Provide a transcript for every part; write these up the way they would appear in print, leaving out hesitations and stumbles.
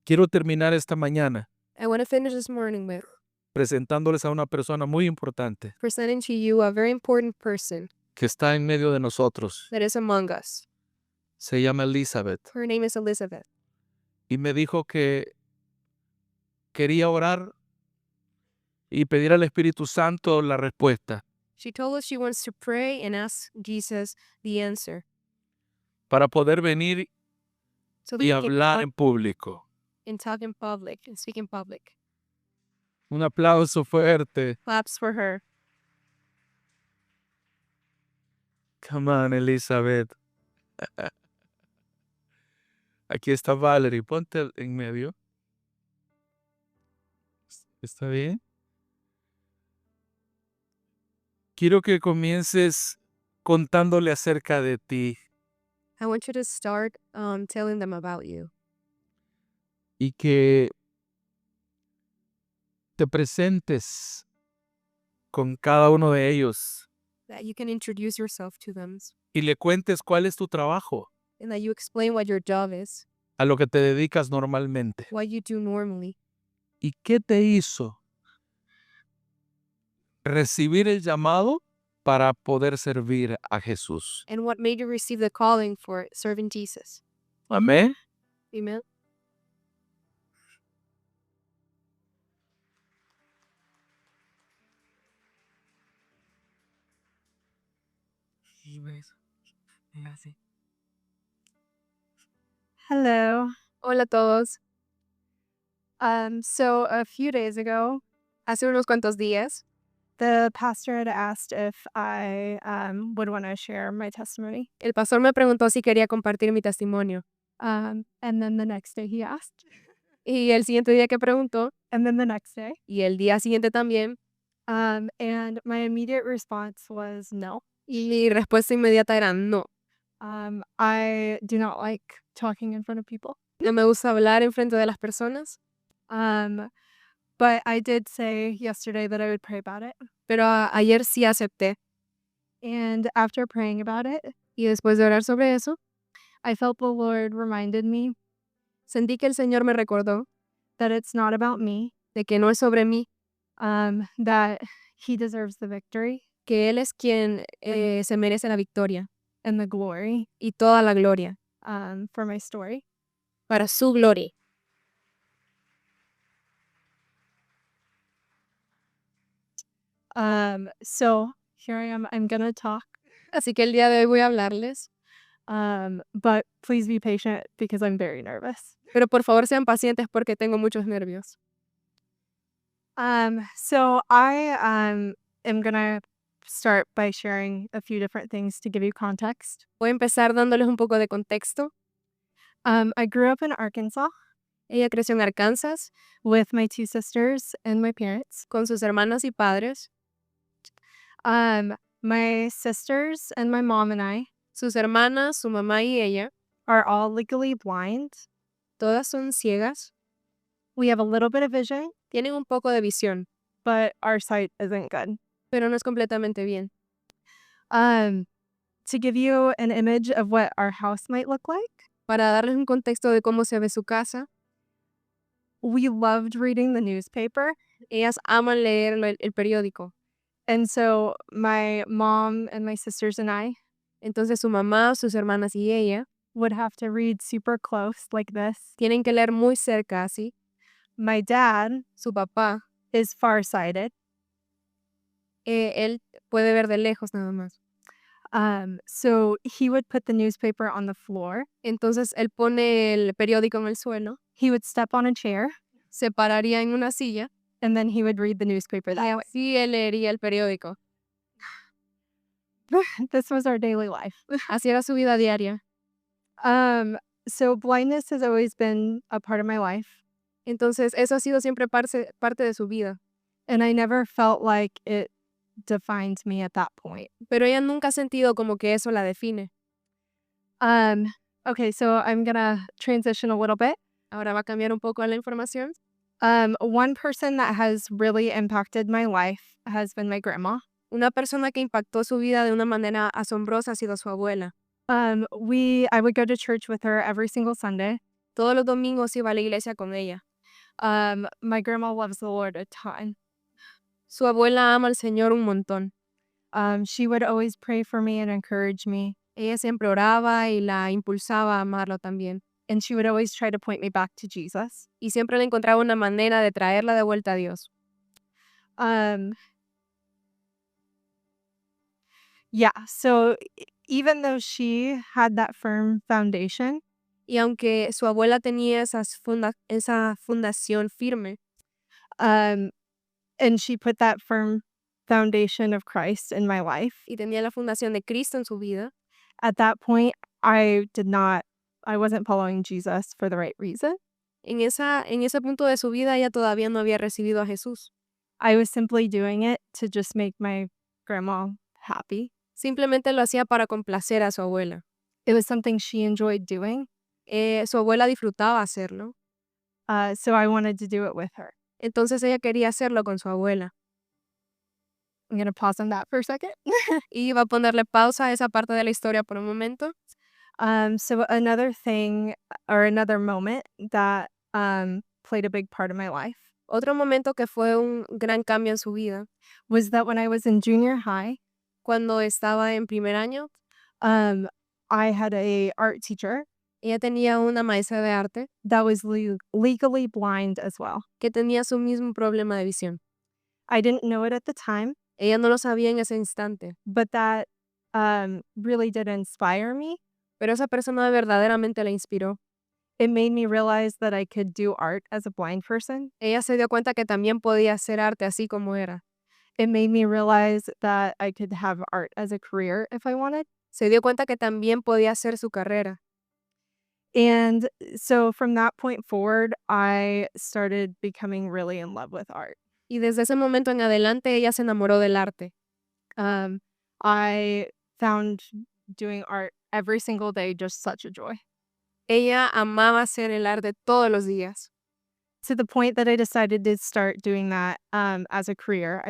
Quiero terminar esta mañana I want to finish this morning with presentándoles a una persona muy importante presenting to you a very important person que está en medio de nosotros. that is among us. Se llama Elizabeth Her name is Elizabeth. y me dijo que quería orar y pedir al Espíritu Santo la respuesta She told us she wants to pray and ask Jesus the answer para poder venir so that y we can hablar talk en público. and talk in public and speak in public. Un aplauso fuerte. Claps for her. Come on, Elizabeth. Aquí está Valerie. Ponte en medio. ¿Está bien? Quiero que comiences contándole acerca de ti I want you to start telling them about you y que te presentes con cada uno de ellos that you can introduce yourself to them y le cuentes cuál es tu trabajo, and that you explain what your job is, a lo que te dedicas normalmente. what you do normally, ¿Y qué te hizo recibir el llamado para poder servir a Jesús? and what made you receive the calling for serving Jesus. Amén. Amen. Hello. Hola a todos. So a few days ago, Hace unos cuantos días, the pastor had asked if I would want to share my testimony. el pastor me preguntó si quería compartir mi testimonio. And then the next day he asked, Y el siguiente día que preguntó, and then the next day. y el día siguiente también, And my immediate response was no. y mi respuesta inmediata era no. I do not like talking in front of people. No me gusta hablar en frente de las personas, But I did say yesterday that I would pray about it. pero ayer sí acepté. And after praying about it, Y después de orar sobre eso, I felt the Lord reminded me sentí que el Señor me recordó that it's not about me, de que no es sobre mí, that He deserves the victory que Él es quien se merece la victoria and the glory y toda la gloria for my story. para su gloria. So here I am. I'm gonna talk, Así que el día de hoy voy a hablarles, but please be patient because I'm very nervous. pero por favor sean pacientes porque tengo muchos nervios. So I am gonna start by sharing a few different things to give you context. Voy a empezar dándoles un poco de contexto. I grew up in Arkansas Ella creció en Arkansas with my two sisters and my parents. con sus hermanas y padres. My sisters and my mom and I Sus hermanas, su mamá y ella, are all legally blind. todas son ciegas, We have a little bit of vision, tienen un poco de visión, but our sight isn't good. pero no es completamente bien. To give you an image of what our house might look like, Para darles un contexto de cómo se ve su casa, we loved reading the newspaper. ellas aman leer el periódico. And so my mom and my sisters and I Entonces su mamá, sus hermanas y ella would have to read super close like this. tienen que leer muy cerca así. My dad Su papá, is farsighted. él puede ver de lejos nada más. So he would put the newspaper on the floor. Entonces él pone el periódico en el suelo, He would step on a chair, se pararía en una silla and then he would read the newspaper that way. y él leería el periódico. This was our daily life. Así era su vida diaria. So blindness has always been a part of my life, Entonces eso ha sido siempre parte de su vida. and I never felt like it defined me at that point. Pero ella nunca ha sentido como que eso la define. Okay, so I'm gonna transition a little bit. Ahora va a cambiar un poco la información. One person that has really impacted my life has been my grandma. Una persona que impactó su vida de una manera asombrosa ha sido su abuela. I would go to church with her every single Sunday. Todos los domingos iba a la iglesia con ella. My grandma loves the Lord a ton. Su abuela ama al Señor un montón. She would always pray for me and encourage me, Ella siempre oraba y la impulsaba a amarlo también. and she would always try to point me back to Jesus. Y siempre le encontraba una manera de traerla de vuelta a Dios. Yeah, so even though she had that firm foundation, Y aunque su abuela tenía esa fundación firme, and she put that firm foundation of Christ in my life, y tenía la fundación de Cristo en su vida, at that point, I wasn't following Jesus for the right reason. en ese punto de su vida ella todavía no había recibido a Jesús. I was simply doing it to just make my grandma happy. Simplemente lo hacía para complacer a su abuela. It was something she enjoyed doing, Su abuela disfrutaba hacerlo, so I wanted to do it with her. entonces ella quería hacerlo con su abuela. I'm going to pause on that for a second. Y iba a ponerle pausa a esa parte de la historia por un momento. So another thing or another moment that played a big part of my life Otro momento que fue un gran cambio en su vida, was that when I was in junior high, cuando estaba en primer año, I had a art teacher ella tenía una maestra de arte that was legally blind as well. que tenía su mismo problema de visión. I didn't know it at the time, Ella no lo sabía en ese instante, but that really did inspire me. pero esa persona verdaderamente la inspiró. It made me realize that I could do art as a blind person. Ella se dio cuenta que también podía hacer arte así como era. It made me realize that I could have art as a career if I wanted. Se dio cuenta que también podía hacer su carrera. And so from that point forward, I started becoming really in love with art. Y desde ese momento en adelante ella se enamoró del arte. I found doing art every single day just such a joy, Ella amaba hacer el arte todos los días. to the point that I decided to start doing that as a career.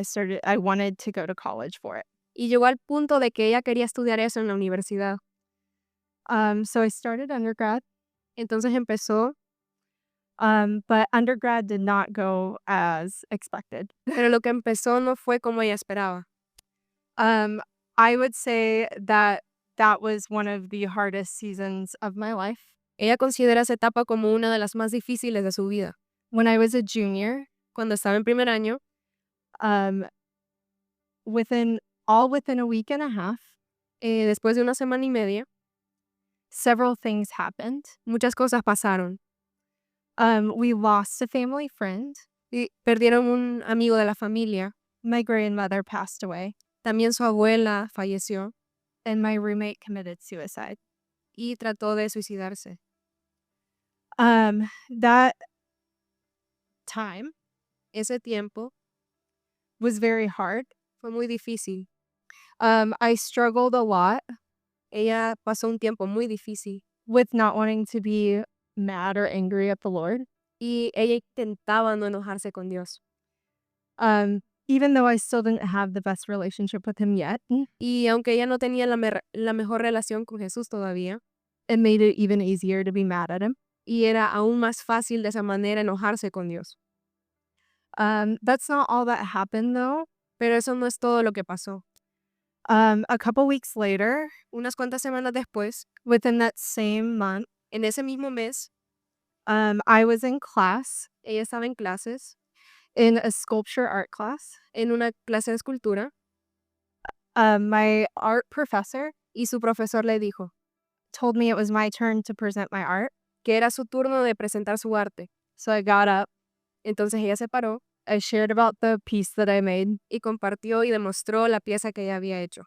I wanted to go to college for it. Y llegó al punto de que ella quería estudiar eso en la universidad. So I started undergrad, Entonces empezó, but undergrad did not go as expected. pero lo que empezó no fue como ella esperaba. I would say that that was one of the hardest seasons of my life. Ella considera esa etapa como una de las más difíciles de su vida. When I was a junior, Cuando estaba en primer año, within a week and a half, después de una semana y media, several things happened. muchas cosas pasaron. We lost a family friend. Y perdieron un amigo de la familia. My grandmother passed away, También su abuela falleció and my roommate committed suicide. y trató de suicidarse. That time Ese tiempo was very hard. fue muy difícil. I struggled a lot Ella pasó un tiempo muy difícil with not wanting to be mad or angry at the Lord. y ella intentaba no enojarse con Dios. Even though I still didn't have the best relationship with him yet, Y aunque ella no tenía la mejor relación con Jesús todavía, it made it even easier to be mad at him. y era aún más fácil de esa manera enojarse con Dios. That's not all that happened though. Pero eso no es todo lo que pasó. A couple weeks later, Unas cuantas semanas después, within that same month, en ese mismo mes, I was in class ella estaba en clases, in a sculpture art class. en una clase de escultura, My art professor y su profesor le dijo told me it was my turn to present my art. que era su turno de presentar su arte. So I got up, Entonces ella se paró I shared about the piece that I made y compartió y demostró la pieza que ella había hecho.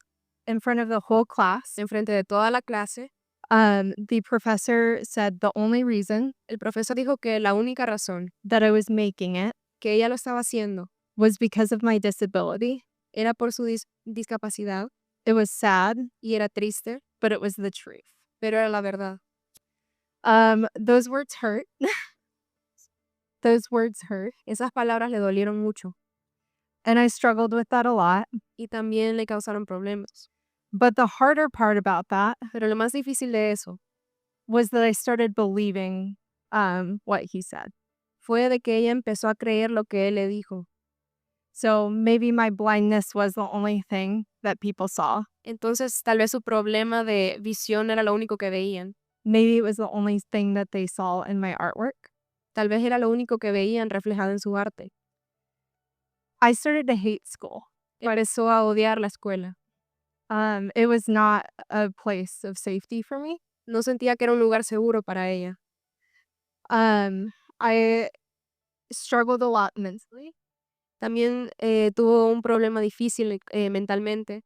in front of the whole class. Enfrente de toda la clase, The professor said the only reason el profesor dijo que la única razón that I was making it que ella lo estaba haciendo was because of my disability. era por su discapacidad It was sad, y era triste, but it was the truth. pero era la verdad. Those words hurt. Those words hurt. Esas palabras le dolieron mucho And I struggled with that a lot. y también le causaron problemas. But the harder part about that Pero lo más difícil de eso was that I started believing what he said. Fue de que ella empezó a creer lo que él le dijo. So maybe my blindness was the only thing that people saw. Entonces, tal vez su problema de visión era lo único que veían. Maybe it was the only thing that they saw in my artwork. Tal vez era lo único que veían reflejado en su arte. I started to hate school. Empezó a odiar la escuela. It was not a place of safety for me. No sentía que era un lugar seguro para ella. I struggled a lot mentally. También tuvo un problema difícil mentalmente.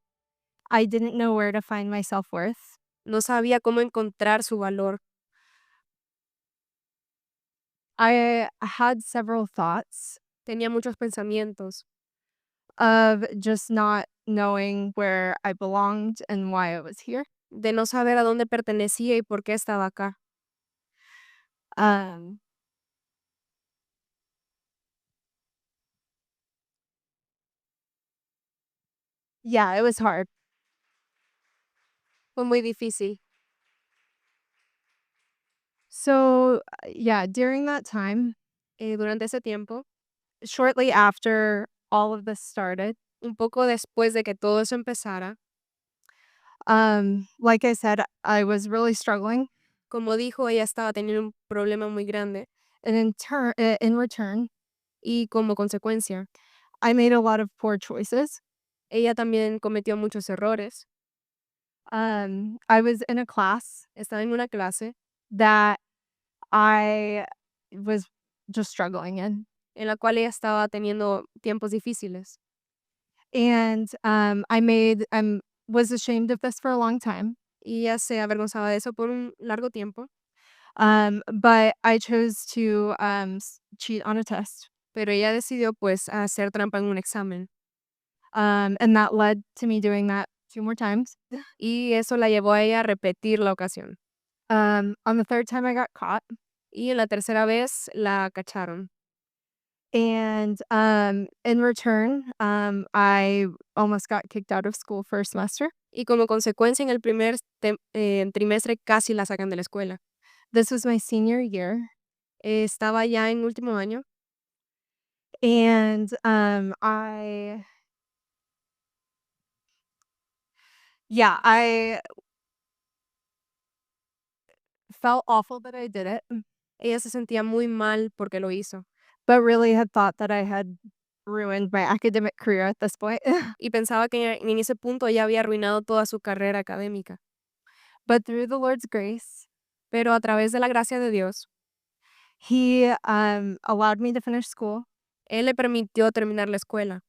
I didn't know where to find my self-worth. No sabía cómo encontrar su valor. I had several thoughts Tenía muchos pensamientos of just not knowing where I belonged and why I was here. de no saber a dónde pertenecía y por qué estaba acá. Um, yeah, it was hard. Fue muy difícil. So, yeah, during that time, Durante ese tiempo, shortly after all of this started, un poco después de que todo eso empezara, like I said, I was really struggling. como dijo, ella estaba teniendo un problema muy grande And in return, y como consecuencia, I made a lot of poor choices. ella también cometió muchos errores. I was in a class Estaba en una clase that I was just struggling in. en la cual ella estaba teniendo tiempos difíciles And was ashamed of this for a long time. y ella se avergonzaba de eso por un largo tiempo, But I chose to cheat on a test. pero ella decidió pues hacer trampa en un examen And that led to me doing that 2 more times. y eso la llevó a ella a repetir la ocasión. On the third time I got caught. Y en la tercera vez la cacharon. And in return, I almost got kicked out of school for a semester. Y como consecuencia, en el primer trimestre casi la sacan de la escuela. This was my senior year. Estaba ya en último año And I felt awful that I did it, ella se sentía muy mal porque lo hizo but really had thought that I had ruined my academic career at this point. y pensaba que en ese punto ya había arruinado toda su carrera académica. But through the Lord's grace, Pero a través de la gracia de Dios, He allowed me to finish school. Él le permitió terminar la escuela.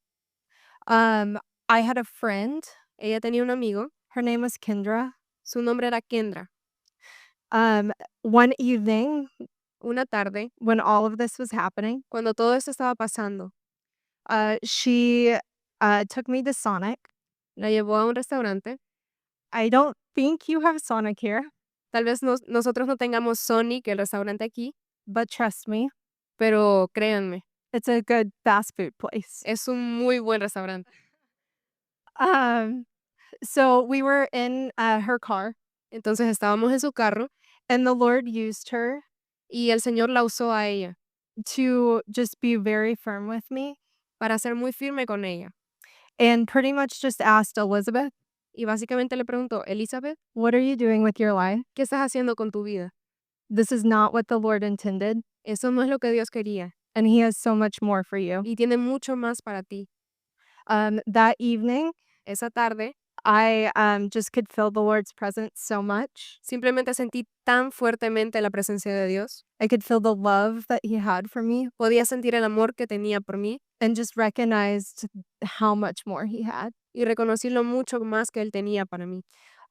I had a friend. Ella tenía un amigo, Her name was Kendra. su nombre era Kendra. One evening, Una tarde, when all of this was happening, cuando todo esto estaba pasando, she took me to Sonic. la llevó a un restaurante. I don't think you have Sonic here, Tal vez nosotros no tengamos Sonic, el restaurante aquí, but trust me, pero créanme, it's a good fast food place. es un muy buen restaurante. So we were in her car, Entonces estábamos en su carro and the Lord used her y el Señor la usó a ella to just be very firm with me para ser muy firme con ella. and pretty much just asked Elizabeth, Y básicamente le preguntó, Elizabeth, what are you doing with your life? ¿qué estás haciendo con tu vida? This is not what the Lord intended, Eso no es lo que Dios quería and He has so much more for you. y tiene mucho más para ti. That evening, Esa tarde I just could feel the Lord's presence so much. simplemente sentí tan fuertemente la presencia de Dios. I could feel the love that He had for me Podía sentir el amor que tenía por mí and just recognized how much more He had. y reconocí lo mucho más que Él tenía para mí.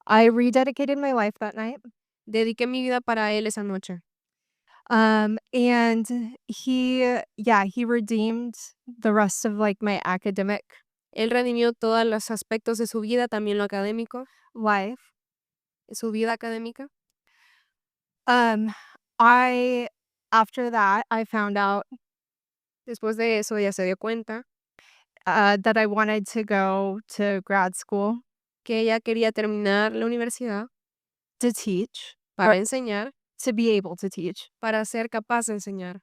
I rededicated my life that night. Dediqué mi vida para Él esa noche. And he redeemed the rest of like my academic Él redimió todos los aspectos de su vida, también lo académico, life. su vida académica. After that, I found out Después de eso, ella se dio cuenta that I wanted to go to grad school que ella quería terminar la universidad to teach, para enseñar, to be able to teach. para ser capaz de enseñar.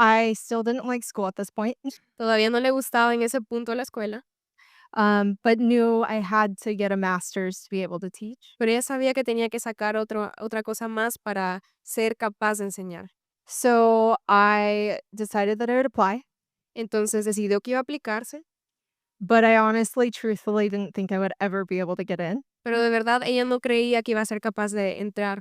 I still didn't like school at this point, Todavía no le gustaba en ese punto la escuela, but knew I had to get a master's to be able to teach. pero ella sabía que tenía que sacar otra cosa más para ser capaz de enseñar. So I decided that I would apply, Entonces decidió que iba a aplicarse, but I honestly, truthfully didn't think I would ever be able to get in pero de verdad ella no creía que iba a ser capaz de entrar,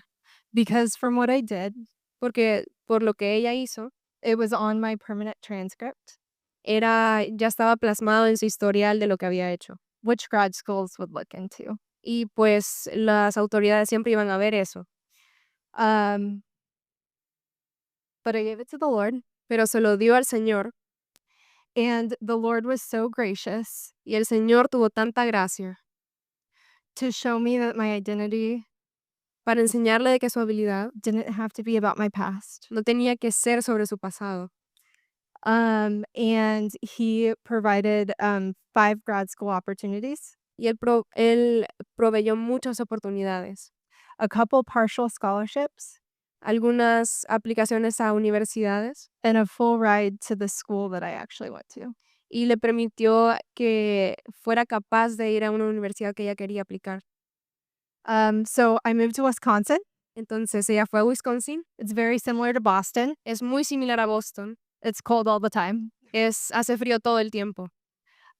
because from what I did, porque por lo que ella hizo, it was on my permanent transcript, ya estaba plasmado en su historial de lo que había hecho. which grad schools would look into. Y pues las autoridades siempre iban a ver eso. Um, but I gave it to the Lord, Pero se lo dio al Señor and the Lord was so gracious y el Señor tuvo tanta gracia to show me that my identity para enseñarle de que su habilidad didn't have to be about my past. no tenía que ser sobre su pasado. And he provided 5 grad school opportunities, Y él proveyó muchas oportunidades, a couple partial scholarships, algunas aplicaciones a universidades and a full ride to the school that I actually went to. y le permitió que fuera capaz de ir a una universidad que ella quería aplicar. So I moved to Wisconsin. Entonces ella fue a Wisconsin, It's very similar to Boston. es muy similar a Boston, It's cold all the time. hace frío todo el tiempo.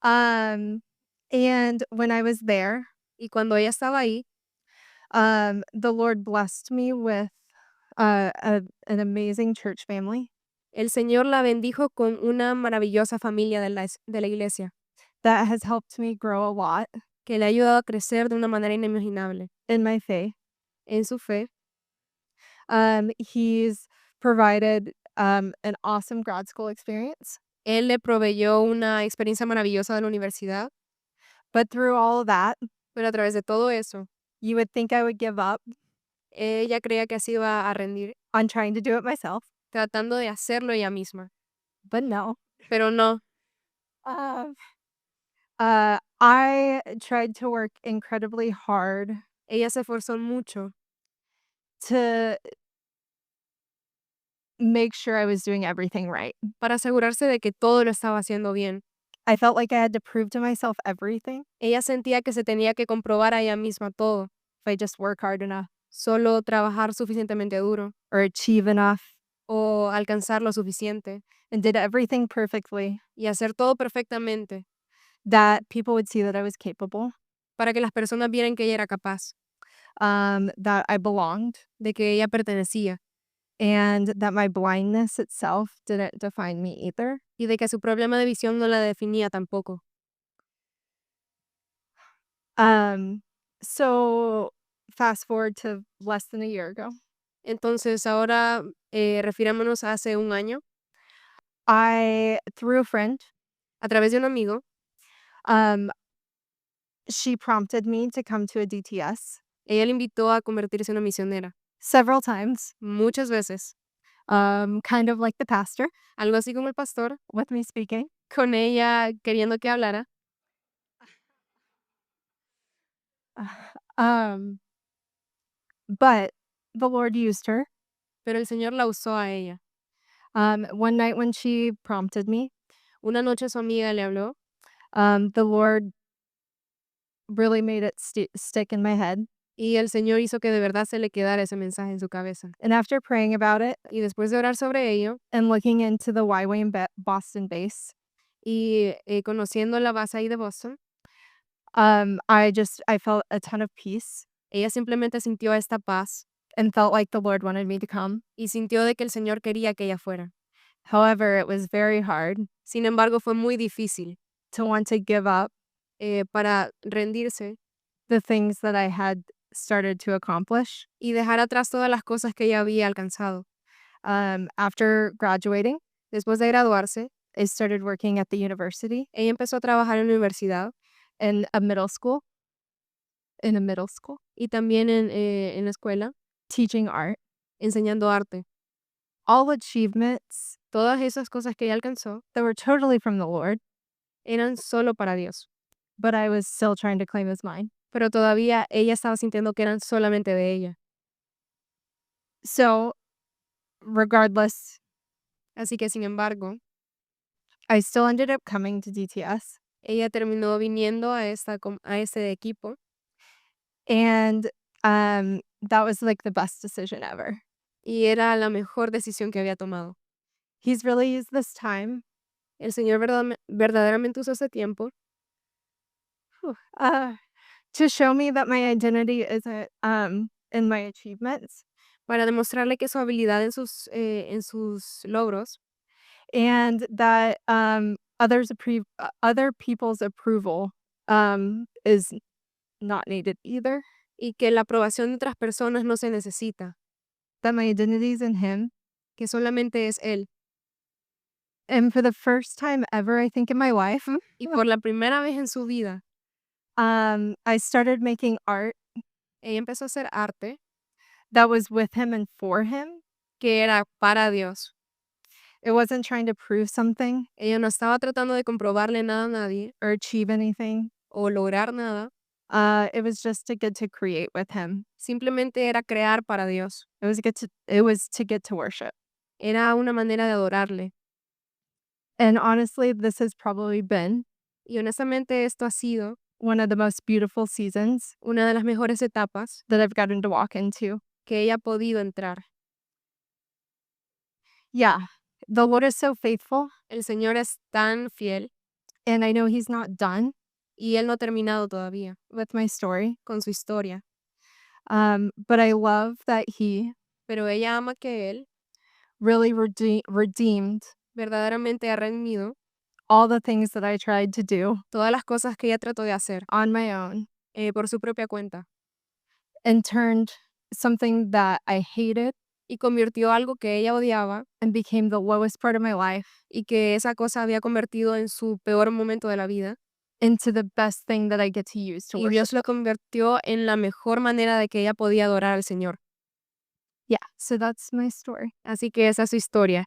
And when I was there, Y cuando ella estaba ahí, the Lord blessed me with an amazing church family el Señor la bendijo con una maravillosa familia de la iglesia that has helped me grow a lot que le ha ayudado a crecer de una manera inimaginable in my faith. en su fe. He's provided an awesome grad school experience. Él le proveyó una experiencia maravillosa de la universidad, But through all of that, pero a través de todo eso, you would think I would give up ella creía que así iba a rendir, on trying to do it myself, tratando de hacerlo ella misma. but no. Pero no, I tried to work incredibly hard ella se esforzó mucho to make sure I was doing everything right. para asegurarse de que todo lo estaba haciendo bien. I felt like I had to prove to myself everything Ella sentía que se tenía que comprobar a ella misma todo, if I just work hard enough solo trabajar suficientemente duro or achieve enough o alcanzar lo suficiente and did everything perfectly y hacer todo perfectamente that people would see that I was capable, para que las personas vieran que ella era capaz, that I belonged, de que ella pertenecía and that my blindness itself didn't define me either. y de que su problema de visión no la definía tampoco. So fast forward to less than a year ago. Entonces ahora refirámonos a hace un año, Through a friend, a través de un amigo, she prompted me to come to a DTS ella le invitó a convertirse en una misionera several times, muchas veces, kind of like the pastor algo así como el pastor, with me speaking. con ella queriendo que hablara, But the Lord used her. pero el Señor la usó a ella. One night when she prompted me, Una noche su amiga le habló the Lord really made it stick in my head. y el Señor hizo que de verdad se le quedara ese mensaje en su cabeza. And after praying about it Y después de orar sobre ello and looking into the YWAM Boston base, y conociendo la base ahí de Boston, I felt a ton of peace ella simplemente sintió esta paz and felt like the Lord wanted me to come. y sintió de que el Señor quería que ella fuera. However, it was very hard Sin embargo, fue muy difícil to want to give up para rendirse the things that I had started to accomplish. y dejar atrás todas las cosas que ella había alcanzado. After graduating, Después de graduarse, I started working at the university ella empezó a trabajar en la universidad in a middle school, y también en la escuela, teaching art. enseñando arte. All achievements Todas esas cosas que ella alcanzó that were totally from the Lord, eran solo para Dios, but I was still trying to claim as mine. pero todavía ella estaba sintiendo que eran solamente de ella. So, regardless, Así que, sin embargo, I still ended up coming to DTS. ella terminó viniendo a ese equipo And that was like the best decision ever. y era la mejor decisión que había tomado. He's really used this time El Señor verdaderamente usó ese tiempo uh, to show me that my identity isn't in my achievements para demostrarle que su habilidad en sus logros and that other people's approval is not needed either. y que la aprobación de otras personas no se necesita, That my identity is in Him. que solamente es Él. And for the first time ever, I think in my life, Y por la primera vez en su vida, I started making art ella empezó a hacer arte that was with Him and for Him. que era para Dios. It wasn't trying to prove something Ella no estaba tratando de comprobarle nada a nadie or achieve anything. o lograr nada, It was just to get to create with Him. simplemente era crear para Dios. It was to get to worship. Era una manera de adorarle. And honestly, this has probably been Y honestamente esto ha sido one of the most beautiful seasons una de las mejores etapas that I've gotten to walk into. que ella ha podido entrar. Yeah, the Lord is so faithful, El Señor es tan fiel and I know He's not done y Él no ha terminado todavía with my story. con su historia. But I love that He Pero ella ama que Él really redeemed verdaderamente ha redimido all the things that I tried to do todas las cosas que ella trató de hacer on my own por su propia cuenta and turned something that I hated y convirtió algo que ella odiaba and became the lowest part of my life y que esa cosa había convertido en su peor momento de la vida into the best thing that I get to use to y worship. Dios lo convirtió en la mejor manera de que ella podía adorar al Señor. Yeah, so that's my story. Así que esa es su historia.